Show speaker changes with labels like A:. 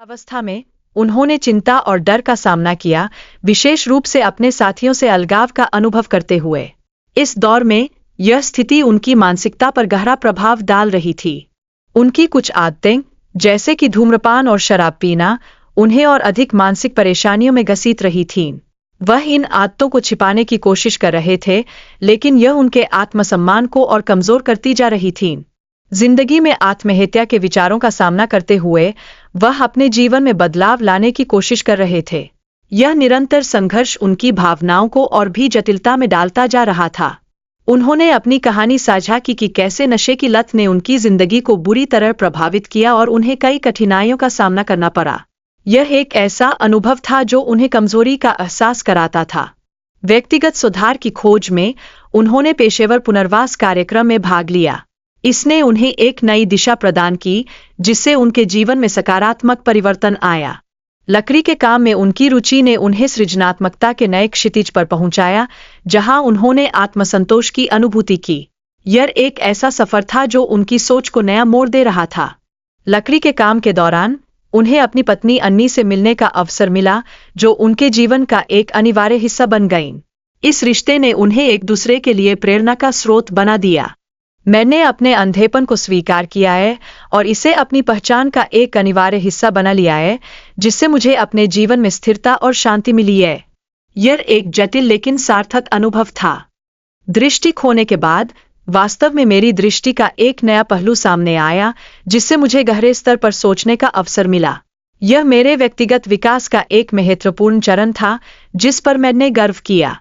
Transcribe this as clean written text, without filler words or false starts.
A: अवस्था में उन्होंने चिंता और डर का सामना किया, विशेष रूप से अपने साथियों से अलगाव का अनुभव करते हुए। इस दौर में यह स्थिति उनकी मानसिकता पर गहरा प्रभाव डाल रही थी। उनकी कुछ आदतें, जैसे कि धूम्रपान और शराब पीना, उन्हें और अधिक मानसिक परेशानियों में घसीट रही थीं। वह इन आदतों को छिपाने की कोशिश कर रहे थे, लेकिन यह उनके आत्मसम्मान को और कमजोर करती जा रही थीं। जिंदगी में आत्महत्या के विचारों का सामना करते हुए वह अपने जीवन में बदलाव लाने की कोशिश कर रहे थे। यह निरंतर संघर्ष उनकी भावनाओं को और भी जटिलता में डालता जा रहा था। उन्होंने अपनी कहानी साझा की कि कैसे नशे की लत ने उनकी जिंदगी को बुरी तरह प्रभावित किया और उन्हें कई कठिनाइयों का सामना करना पड़ा। यह एक ऐसा अनुभव था जो उन्हें कमजोरी का एहसास कराता था। व्यक्तिगत सुधार की खोज में उन्होंने पेशेवर पुनर्वास कार्यक्रम में भाग लिया। इसने उन्हें एक नई दिशा प्रदान की, जिससे उनके जीवन में सकारात्मक परिवर्तन आया। लकड़ी के काम में उनकी रुचि ने उन्हें सृजनात्मकता के नए क्षितिज पर पहुंचाया, जहां उन्होंने आत्मसंतोष की अनुभूति की। यह एक ऐसा सफर था जो उनकी सोच को नया मोड़ दे रहा था। लकड़ी के काम के दौरान उन्हें अपनी पत्नी अन्नी से मिलने का अवसर मिला, जो उनके जीवन का एक अनिवार्य हिस्सा बन गईं। इस रिश्ते ने उन्हें एक दूसरे के लिए प्रेरणा का स्रोत बना दिया। मैंने अपने अंधेपन को स्वीकार किया है और इसे अपनी पहचान का एक अनिवार्य हिस्सा बना लिया है, जिससे मुझे अपने जीवन में स्थिरता और शांति मिली है। यह एक जटिल लेकिन सार्थक अनुभव था। दृष्टि खोने के बाद वास्तव में मेरी दृष्टि का एक नया पहलू सामने आया, जिससे मुझे गहरे स्तर पर सोचने का अवसर मिला। यह मेरे व्यक्तिगत विकास का एक महत्वपूर्ण चरण था, जिस पर मैंने गर्व किया।